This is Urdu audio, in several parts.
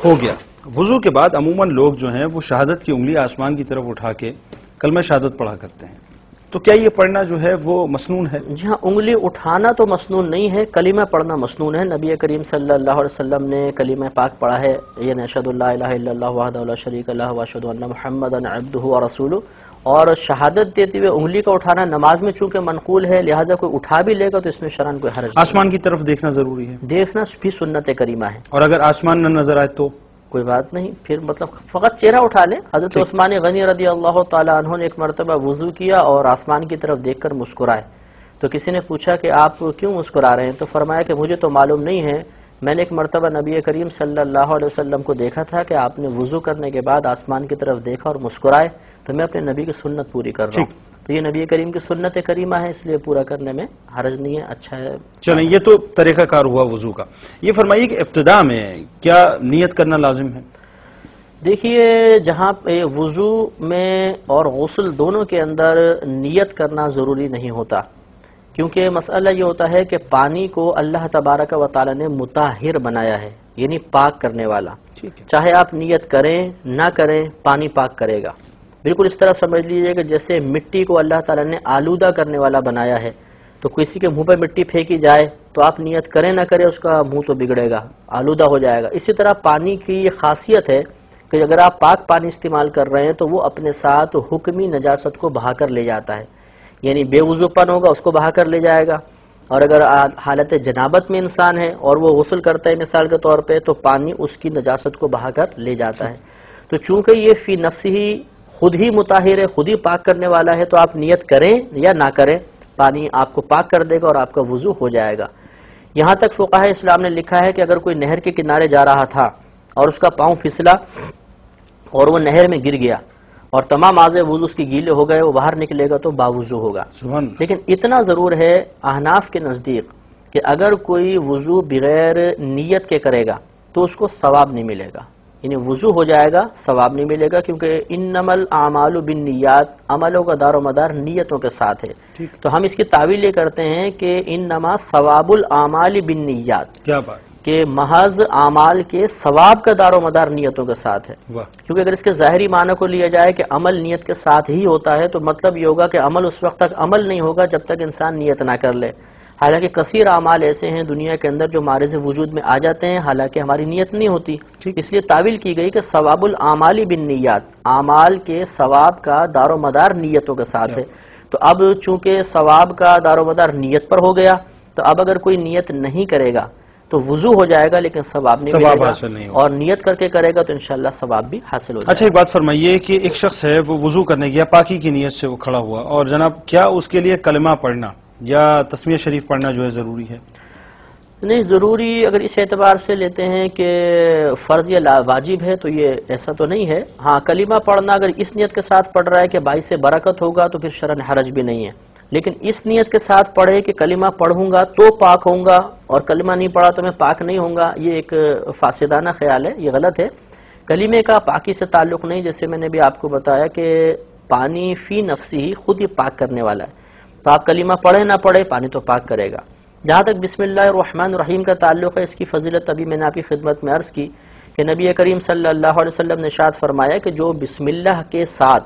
ہو گیا۔ وضو کے بعد عموماً لوگ جو ہیں وہ شہادت کی انگلی آسمان کی طرف اٹھا کے کلمہ شہادت پڑھا کرتے ہیں، تو کیا یہ پڑھنا جو ہے وہ مسنون ہے؟ جی ہاں، انگلی اٹھانا تو مسنون نہیں ہے، کلمہ پڑھنا مسنون ہے۔ نبی کریم صلی اللہ علیہ وسلم نے کلمہ پاک پڑھا ہے، یعنی اشہد ان لا الہ الا اللہ وحدہ لا شریک لہ واشہد ان محمدا عبدہ ورسولہ، اور شہادت دیتے ہوئے انگلی کا اٹھانا نماز میں چونکہ منقول ہے، لہذا کوئی اٹھا بھی لے گا تو اس میں شرعاً کوئی حرج نہیں۔ آسمان کی طرف دیکھنا ضروری ہے؟ دیکھنا بھی سنت کریمہ ہے، اور اگر آسمان نہ نظر آئے تو کوئی بات نہیں، پھر مطلب فقط چہرہ اٹھا لیں۔ حضرت عثمان غنی رضی اللہ تعالیٰ عنہ نے ایک مرتبہ وضو کیا اور آسمان کی طرف دیکھ کر مسکرائے، تو کسی نے پوچھا کہ آپ کیوں مسکرا رہے ہیں؟ تو فرمایا کہ مجھے تو معلوم نہیں ہے، میں نے ایک مرتبہ نبی کریم صلی اللہ علیہ وسلم کو دیکھا تھا کہ آپ نے وضو کرنے کے بعد آسمان کی طرف دیکھا اور مسکرائے، تو میں اپنے نبی کی سنت پوری کر رہا ہوں۔ تو یہ نبی کریم کی سنت کریمہ ہے، اس لیے پورا کرنے میں حرج نہیں ہے، اچھا ہے۔ چلیں، یہ تو طریقہ کار ہوا وضو کا۔ یہ فرمائیے کہ ابتداء میں کیا نیت کرنا لازم ہے؟ دیکھیے، جہاں پہ وضو میں اور غسل دونوں کے اندر نیت کرنا ضروری نہیں ہوتا، کیونکہ مسئلہ یہ ہوتا ہے کہ پانی کو اللہ تبارک و تعالی نے مطہر بنایا ہے، یعنی پاک کرنے والا۔ چاہے آپ نیت کریں نہ کریں، پانی پاک کرے گا۔ بالکل اس طرح سمجھ لیجئے کہ جیسے مٹی کو اللہ تعالی نے آلودہ کرنے والا بنایا ہے، تو کسی کے منہ پہ مٹی پھینکی جائے تو آپ نیت کریں نہ کریں، اس کا منہ تو بگڑے گا، آلودہ ہو جائے گا۔ اسی طرح پانی کی یہ خاصیت ہے کہ اگر آپ پاک پانی استعمال کر رہے ہیں تو وہ اپنے ساتھ حکمی نجاست کو بہا کر لے جاتا ہے، یعنی بے وضو پن ہوگا اس کو بہا کر لے جائے گا، اور اگر حالت جنابت میں انسان ہے اور وہ غسل کرتا ہے مثال کے طور پہ، تو پانی اس کی نجاست کو بہا کر لے جاتا ہے۔ تو چونکہ یہ فی نفسہ ہی خود ہی مطہر ہے، خود ہی پاک کرنے والا ہے، تو آپ نیت کریں یا نہ کریں، پانی آپ کو پاک کر دے گا اور آپ کا وضو ہو جائے گا۔ یہاں تک فقہائے اسلام نے لکھا ہے کہ اگر کوئی نہر کے کنارے جا رہا تھا اور اس کا پاؤں پھسلا اور وہ نہر میں گر گیا اور تمام اعضاء وضو اس کی گیلے ہو گئے، وہ باہر نکلے گا تو باوضو ہوگا۔ لیکن اتنا ضرور ہے احناف کے نزدیک کہ اگر کوئی وضو بغیر نیت کے کرے گا تو اس کو ثواب نہیں ملے گا، یعنی وضو ہو جائے گا، ثواب نہیں ملے گا، کیونکہ انما الاعمال بالنیات، عملوں کا دار و مدار نیتوں کے ساتھ ہے۔ تو ہم اس کی تعویل یہ کرتے ہیں کہ انما ثواب الاعمال بالنیات، کیا بات، کہ محض اعمال کے ثواب کا دار و مدار نیتوں کے ساتھ ہے۔ کیونکہ اگر اس کے ظاہری معنی کو لیا جائے کہ عمل نیت کے ساتھ ہی ہوتا ہے، تو مطلب یہ ہوگا کہ عمل اس وقت تک عمل نہیں ہوگا جب تک انسان نیت نہ کر لے۔ حالانکہ کثیر اعمال ایسے ہیں دنیا کے اندر جو معرض وجود میں آ جاتے ہیں، حالانکہ ہماری نیت نہیں ہوتی، اس لیے تعویل کی گئی کہ ثواب الاعمال بالنیات، اعمال کے ثواب کا دار و مدار نیتوں کے ساتھ ہے۔ تو اب چونکہ ثواب کا دار و مدار نیت پر ہو گیا، تو اب اگر کوئی نیت نہیں کرے گا تو وضو ہو جائے گا لیکن ثواب نہیں ملے گا، اور نیت کر کے کرے گا تو انشاءاللہ ثواب بھی حاصل ہو جائے گا۔ اچھا، ایک بات فرمائیے کہ ایک شخص ہے وہ وضو کرنے گیا، پاکی کی نیت سے وہ کھڑا ہوا، اور جناب کیا اس کے لیے کلمہ پڑھنا یا تسمیہ شریف پڑھنا جو ہے ضروری ہے؟ نہیں ضروری، اگر اس اعتبار سے لیتے ہیں کہ فرض یا واجب ہے تو یہ ایسا تو نہیں ہے۔ ہاں، کلمہ پڑھنا اگر اس نیت کے ساتھ پڑھ رہا ہے کہ باعث برکت ہوگا تو پھر شرعاً حرج بھی نہیں ہے، لیکن اس نیت کے ساتھ پڑھے کہ کلمہ پڑھوں گا تو پاک ہوں گا اور کلمہ نہیں پڑھا تو میں پاک نہیں ہوں گا، یہ ایک فاسدانہ خیال ہے، یہ غلط ہے۔ کلمے کا پاکی سے تعلق نہیں، جیسے میں نے بھی آپ کو بتایا کہ پانی فی نفسی ہی خود ہی پاک کرنے والا ہے، تو آپ کلمہ پڑھے نہ پڑھے پانی تو پاک کرے گا۔ جہاں تک بسم اللہ الرحمن الرحیم کا تعلق ہے، اس کی فضیلت ابھی میں نے آپ کی خدمت میں عرض کی کہ نبی کریم صلی اللہ علیہ وسلم نے ارشاد فرمایا کہ جو بسم اللہ کے ساتھ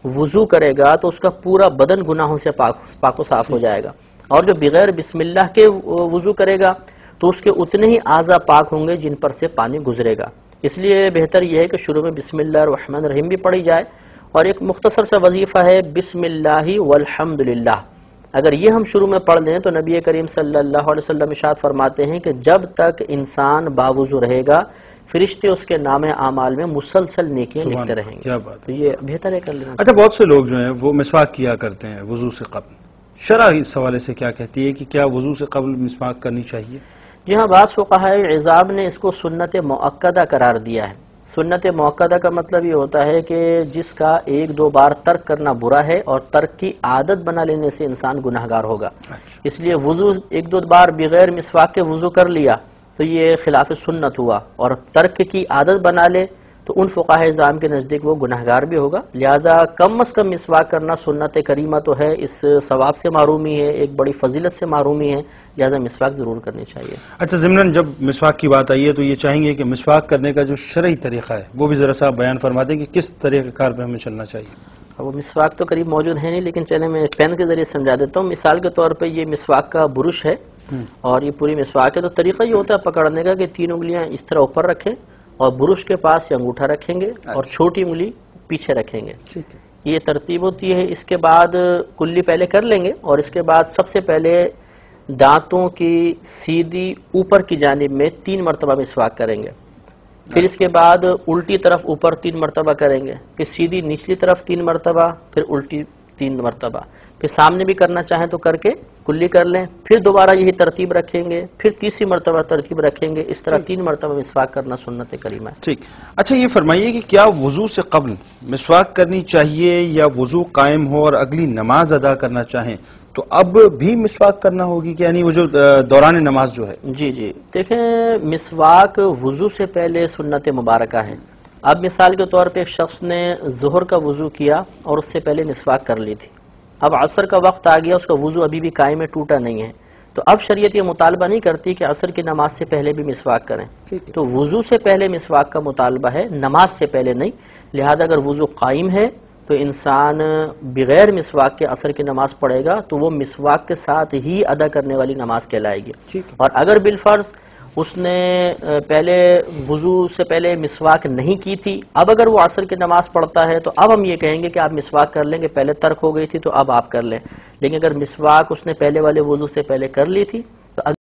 وضو کرے گا تو اس کا پورا بدن گناہوں سے پاک و صاف ہو جائے گا، اور جو بغیر بسم اللہ کے وضو کرے گا تو اس کے اتنے ہی اعضاء پاک ہوں گے جن پر سے پانی گزرے گا۔ اس لیے بہتر یہ ہے کہ شروع میں بسم اللہ الرحمن الرحیم بھی پڑھی جائے، اور ایک مختصر سا وظیفہ ہے بسم اللہ والحمدللہ، اگر یہ ہم شروع میں پڑھ دیں تو نبی کریم صلی اللہ علیہ وسلم ارشاد فرماتے ہیں کہ جب تک انسان باوضو رہے گا فرشتے اس کے نام اعمال میں مسلسل نیکیاں لکھتے رہیں گے۔ کیا بات، تو یہ بہتر ہے کر لینا۔ اچھا، بہت سے لوگ جو ہیں وہ مسواک کیا کرتے ہیں وضو سے قبل، شرع اس حوالے سے کیا کہتی ہے کہ کیا وضو سے قبل مسواک کرنی چاہیے؟ جی ہاں، بعض فقہائے عظام نے اس کو سنت مؤکدہ قرار دیا ہے۔ سنت مؤکدہ کا مطلب یہ ہوتا ہے کہ جس کا ایک دو بار ترک کرنا برا ہے اور ترک کی عادت بنا لینے سے انسان گناہگار ہوگا۔ اس لیے وضو ایک دو بار بغیر مسواک کے وضو کر لیا تو یہ خلاف سنت ہوا، اور ترک کی عادت بنا لے تو ان فقہائے اعظام کے نزدیک وہ گناہگار بھی ہوگا. لہذا کم از کم مسواک کرنا سنت کریمہ تو ہے، اس ثواب سے محرومی ہے، ایک بڑی فضیلت سے محرومی ہے، لہذا مسواک ضرور کرنی چاہیے. اچھا، ضمناً جب مسواک کی بات آئی ہے تو یہ چاہیں گے کہ مسواک کرنے کا جو شرعی طریقہ ہے وہ بھی ذرا سا بیان فرما دیں کہ کس طریقہ کار پہ ہمیں چلنا چاہیے. وہ مسواک تو قریب موجود ہے نہیں، لیکن چلیں میں پین کے ذریعے سمجھا دیتا ہوں. مثال کے طور پہ یہ مسواک کا برش ہے اور یہ پوری مسواک ہے، تو طریقہ یہ ہوتا ہے پکڑنے کا کہ 3 انگلیاں اس طرح اوپر رکھیں اور برش کے پاس یہ انگوٹھا رکھیں گے اور چھوٹی انگلی پیچھے رکھیں گے. یہ ترتیب ہوتی ہے. اس کے بعد کلی پہلے کر لیں گے اور اس کے بعد سب سے پہلے دانتوں کی سیدھی اوپر کی جانب میں 3 مرتبہ مسواک کریں گے. پھر اس کے بعد الٹی طرف اوپر 3 مرتبہ کریں گے، پھر سیدھی نچلی طرف 3 مرتبہ، پھر الٹی 3 مرتبہ، پھر سامنے بھی کرنا چاہیں تو کر کے کلی کر لیں. پھر دوبارہ یہی ترتیب رکھیں گے، پھر تیسری مرتبہ ترتیب رکھیں گے. اس طرح 3 مرتبہ مسواک کرنا سنت کریمہ ہے. ٹھیک. اچھا، یہ فرمائیے کہ کیا وضو سے قبل مسواک کرنی چاہیے یا وضو قائم ہو اور اگلی نماز ادا کرنا چاہیں تو اب بھی مسواک کرنا ہوگی کہ یعنی وہ جو دوران نماز جو ہے؟ جی دیکھیں، مسواک وضو سے پہلے سنت مبارکہ ہے. اب مثال کے طور پہ ایک شخص نے ظہر کا وضو کیا اور اس سے پہلے مسواک کر لی تھی. اب عصر کا وقت آ گیا، اس کا وضو ابھی بھی قائم ہے، ٹوٹا نہیں ہے. تو اب شریعت یہ مطالبہ نہیں کرتی کہ عصر کی نماز سے پہلے بھی مسواک کریں. تو وضو سے پہلے مسواک کا مطالبہ ہے، نماز سے پہلے نہیں. لہذا اگر وضو قائم ہے تو انسان بغیر مسواک کے عصر کی نماز پڑھے گا تو وہ مسواک کے ساتھ ہی ادا کرنے والی نماز کہلائے گی. اور اگر بالفرض اس نے پہلے وضو سے پہلے مسواک نہیں کی تھی، اب اگر وہ عصر کی نماز پڑھتا ہے تو اب ہم یہ کہیں گے کہ آپ مسواک کر لیں گے، پہلے ترک ہو گئی تھی تو اب آپ کر لیں. لیکن اگر مسواک اس نے پہلے والے وضو سے پہلے کر لی تھی